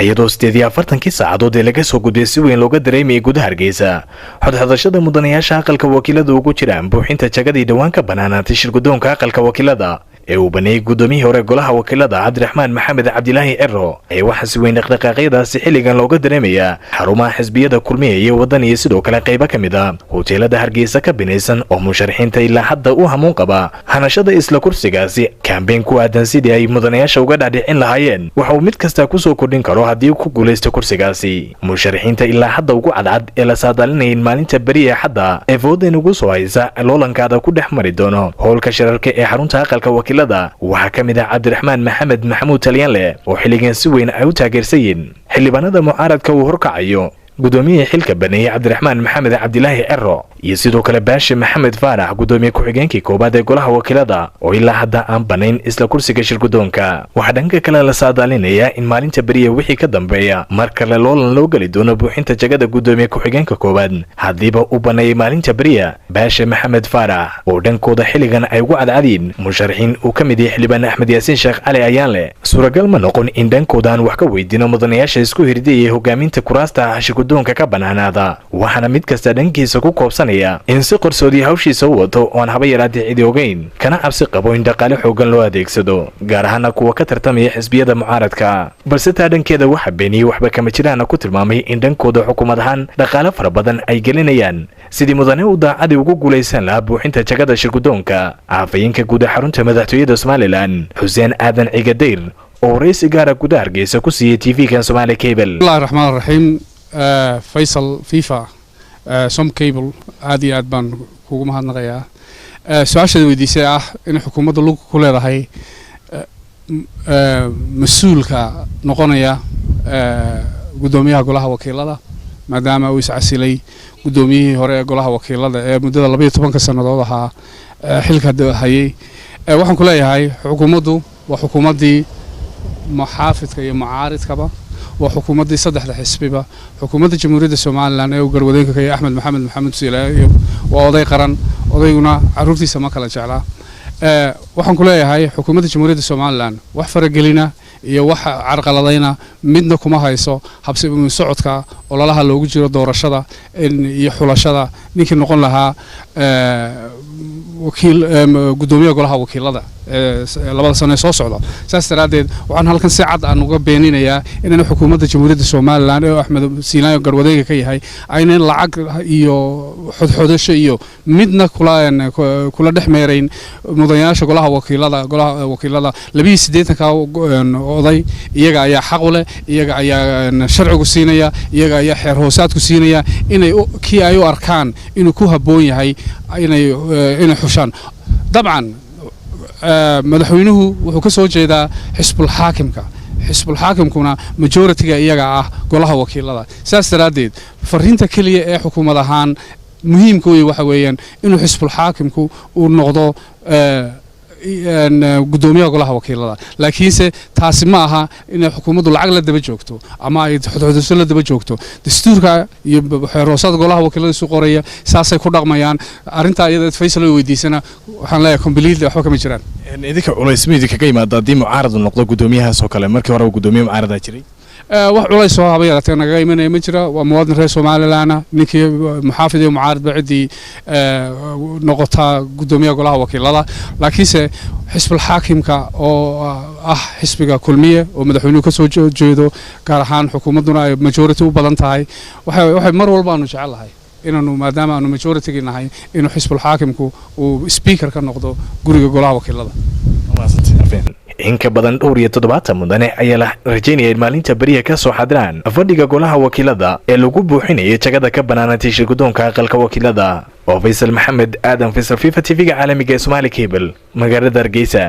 iyadoo 48 saacadood laga soo gudbay si weyn looga dareemay gudaha Hargeysa xadxadashada mudanayaasha aqalka wakiilada ugu jiraan buuxinta jagadii dhawaanka banaanaatay shirgudoonka aqalka wakiilada ee uu baneeyay gudoomiyihii hore golaha wakiilada Cabdiraxmaan Maxamed Cabdilaahi Ciro ee waxa si weyn dhaqdhaqaaqyadaasi xilligan looga dareemaya xarumaha xisbiyada kulmiye iyo wadaniga sidoo kale qayb ka mid ah hoteelada Hargeysa ka binaysan oo musharaxiinta ilaa hadda u hamuun qaba hanashada isla kursigaasi campaign ku aadan sidii ay mudanayaasha uga dhaadhicin lahaayeen waxa uu mid kasta ku soo kordhin karo haddii uu ku guuleysto kursigaasi musharaxiinta ilaa hadda ugu cadcad ee la saadaalinayay maalinta bari ee xadda ee foodan ugu soo haysa loolankaada ku dhex mari doono howlka shirarka ee xarunta aqalka wakiilada waxa ka mid ah Cabdiraxmaan Maxamed Maxamuud Talyaanle oo xilligan si weyn ay u taageersan xildhibaanada mucaaradka uu horkacayo gudoomiye xilka baneeyay Cabdiraxmaan Maxamed Cabdilaahi Ciro iyo sidoo kale Baashi Maxamed Faarax gudoomiye ku-xigeenkii koobaad ee golaha wakiilada oo ilaa hadda aan banayn isla kursiga shirgudoonka waxa dhanka kale la saadaalinaya in maalinta bariya wixii ka dambeeya marka la loolan loo gali doono buuxinta jagada gudoomiye ku-xigeenka koobaad hadiiba uu baneeyay maalinta bariya Baashi Maxamed Faarax oo dhankooda xilligan ay ugu cadcadiin musharaxiin uu ka mid yahay xildhibaan Axmed Yaasiin Sheekh Cali Ayaanle suuragal ma noqon in dhankoodan wax ka weydiino mudanayaasha isku hirdiyay hogaaminta kuraasta shirgudoonka ka banaanaada waxana mid kasta dhankiisa ku koobsanaya in si qarsoodi hawshiisa u wato oo aan haba yaraatay cid ogeyn kana cabsi qabo in dhaqaale xoogan loo adeegsado gaar ahaan kuwa ka tartamaya xisbiyada mucaaradka balse taa dhankeeda waxa beeniyay waxba kama jiraan ku tilmaamay in dhankooda xukuumad ahaan dhaqaale fara badan ay gelinayaan sidii mudane u daacadii ugu guuleysan lahaa buuxinta jagada shirgudoonka afayeenka guud ee xarunta madaxtooyada Somaliland Xuseen Aadan Cigadeyr oo ra'iis gaar ah gudaha Hargeysa ku siiyay TV-kan Somali Cable Bismillahir Rahmaanir Rahiim Faisal FIFA Som Cable aadi aad baan kugu mahadnaqayaa su'aasha weydiisay ah in xukuumadda lug ku leedahay mas'uulka noqonaya gudoomiyaha golaha wakiilada maadaama uu iscasilay gudoomiyihii hore ee golaha wakiilada ee muddada 12 sanadood ahaa xilka hayay waxaan ku leeyahay xukuumaddu waa xukuumadii muxaafidka iyo mucaaridkaba وحكومة صدح الحسبة حكومة جمهورية الصومال لأنه وقرودين كي أحمد محمد سيلا ووضي قرن وضينا عروتي سماك لا جعله وحن كلها هاي حكومة جمهورية الصومال لأن وحفر قلنا يوح عرقل لدينا مدنا كما هايسو حبسي من سعودك ولا لها لو جرى دور الشذا إن يحول الشذا نيكي نقول لها وكيل قدومية قولها وكيل هذا لبعض السنة صعدة سأستراد وعن هالكن سعد أن نقبلين يا إن حكومة جمهورية الصومال لأن أحمد سيناء وقرودين كي هاي عين العق يو حدش يو مدنا كلا كلا دحميرين مضياش قولها وكيل هذا لبي سديتك وضي يجا يا حقله يجا يا شرع كسينيا يجا يا حرهوسات كسينيا إن كي أيو أركان إنه كوها بوي هاي إن حشان طبعا مدحوينه وحو كسو جيدا حزب الحاكم كنا ماجورتيغا iyaga ah golaha wakiilada saas daraadeed fariinta kaliya ee xukuumad ahaan muhiimka waxa weeyaan inuu xisbul xaakimku uu noqdo gudoomiyaha golaha wakiilada laakiinse taasi ma aha in xukuumaddu lacag la daba joogto ama ay xudxudasho la daba joogto dastuurka iyo xeeroosaadka golaha wakiilada soo qoraya saasay ku dhaqmayaan arinta iyada Faisal weydiisana waxaan leeyahay completely waxba kama jiraan idinka culaysmeedii kaga yimaada hadii mucaarad noqdo gudoomiyahaas oo kale markii hore gudoomiye mucaarada jiray wax culays soo haba yaraatay naga imanay ma jira waa muwaadin reer Soomaaliland ninkii muxaafid iyo mucaarad bacidi noqota gudoomiyaha golaha wakiilada laakiinse xisbul xaakimka oo ah xisbiga kulmiye oo madaxweynuhu ka soo jeedo gaar ahaan xukuumaduna ay majority u badan tahay waxay mar walba aanu jecelahay inaanu maadaama aanu majority nahay inuu xisbul xaakimku uu speaker ka noqdo guriga golaha wakiilada in ka badan 7 mudane ayaa la rajaynayay maalinta bariya ka soo xadiraan fadhiga golaha wakiilada ee lagu buuxinayay jagada ka banaanatay shirgudoonka aqalka wakiilada oo Faisal Maxamed Aadan Faisal FIFA TV-ga caalamiga ee Somali Cable magaalada Hargeysa.